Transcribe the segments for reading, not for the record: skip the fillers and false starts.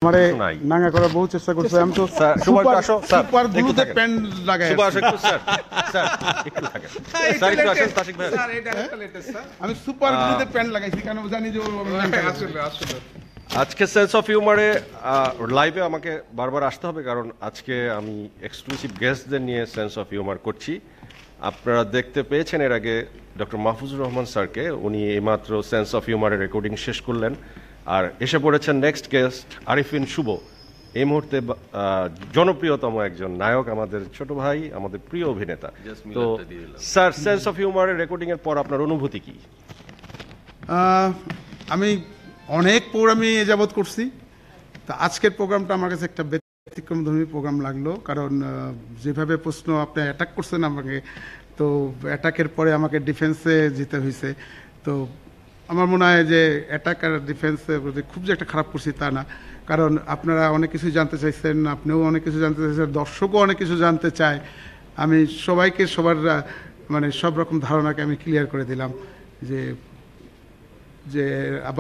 আমারে নাঙ্গা করার বহু চেষ্টা করছে। আমি তো সুপার গ্লুতে পেন লাগাই। আমি সুপার গ্লুতে পেন লাগাইছি কারণ জানি যে আসলে আজকে সেন্স অফ হিউমারে লাইভে আমাকে বারবার আসতে হবে কারণ আজকে আমি এক্সক্লুসিভ গেস্টদের নিয়ে সেন্স অফ হিউমার করছি। আপনারা দেখতে পেয়েছেন এর আগে ডক্টর মাহফুজুর রহমান স্যারকে, উনি এইমাত্র সেন্স অফ হিউমারের রেকর্ডিং শেষ করলেন। আর এসে পড়েছেন নেক্সট গেস্ট আরিফিন শুভ, এই মুহূর্তে জনপ্রিয়তম একজন নায়ক, আমাদের ছোট ভাই, আমাদের প্রিয় অভিনেতা। তো স্যার, সেন্স অফ হিউমারের রেকর্ডিং এর পর আপনার অনুভূতি কি? আমি অনেক প্রোগ্রামই যাবত করছি, তা আজকের প্রোগ্রামটা আমার কাছে একটা ব্যতিক্রমধর্মী প্রোগ্রাম লাগলো। কারণ যেভাবে প্রশ্ন আপনি অ্যাটাক করছেন আমাকে, তো অ্যাটাকের পরে আমাকে ডিফেন্সে যেতে হয়েছে। তো আমার মনে হয় যে অ্যাটাক আর ডিফেন্সে খুব যে একটা খারাপ করছি তা না, কারণ আপনারা অনেক কিছু জানতে চাইছেন, আপনিও অনেক কিছু জানতে চাইছেন, দর্শকও অনেক কিছু জানতে চায়। আমি সবাইকে সবার মানে সব রকম ধারণাকে আমি ক্লিয়ার করে দিলাম যে যে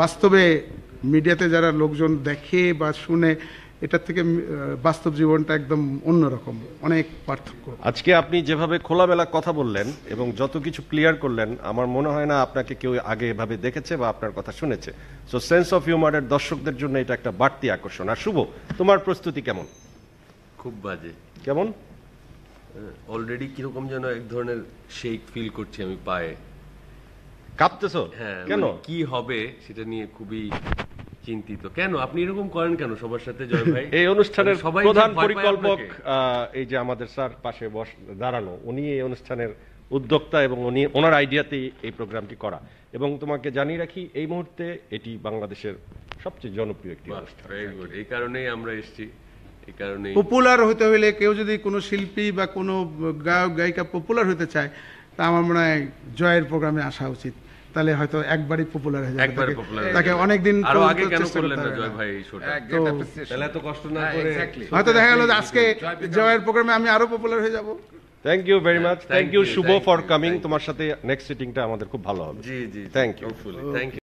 বাস্তবে মিডিয়াতে যারা লোকজন দেখে বা শুনে, এটার থেকে বাস্তব জীবনটা একদম অন্যরকম, অনেক পার্থক্য। আজকে আপনি যেভাবে খোলামেলা কথা বললেন এবং যত কিছু ক্লিয়ার করলেন, আমার মনে হয় না আপনাকে কেউ আগে এভাবে দেখেছে বা আপনার কথা শুনেছে। সো সেন্স অফ হিউমারের দর্শকদের জন্য এটা একটা বাড়তি আকর্ষণ। আর শুভ, তোমার প্রস্তুতি কেমন? খুব বাজে। কেমন? অলরেডি কিরকম যেন এক ধরনের শেক ফিল করছি আমি পায়ে। কাঁপতেছো? হ্যাঁ, কেন? কি হবে সেটা নিয়ে খুবই চিন্তিত। কেন আপনি এরকম করেন কেন সবার সাথে জয় ভাই? এই অনুষ্ঠানের সবাই প্রধান ভয় পায় পরিকল্পক আপনাকে। এই যে আমাদের স্যার পাশে দাঁড়ানো, উনি এই অনুষ্ঠানের উদ্যোক্তা এবং উনি ওনার আইডিয়াতেই এই প্রোগ্রামটি করা। এবং তোমাকে জানিয়ে রাখি, এই মুহূর্তে এটি বাংলাদেশের সবচেয়ে জনপ্রিয় একটি অনুষ্ঠান। Very good. এই কারণেই আমরা এসেছি, এই কারণেই। পপুলার হতে হলে কেউ যদি কোনো শিল্পী বা কোনো গায়ক গায়িকা পপুলার হতে চায়, তা আমার মনে হয় জয়ের প্রোগ্রামে আসা উচিত। তাহলে হয়তো একবারই পপুলার হয়ে যাবে, তাকে অনেকদিন আরো আগে কেন করলেন না জয় ভাই এই শোটা? তাহলে এত কষ্ট না করে হয়তো দেখা গেল যে আজকে জয়ের প্রোগ্রামে আমি আরো পপুলার হয়ে যাব। Thank you very much. Thank you Shubho for coming. তোমার সাথে নেক্সট সিটিংটা আমাদের খুব ভালো হবে। জি জি, থ্যাংক ইউ। Thank you.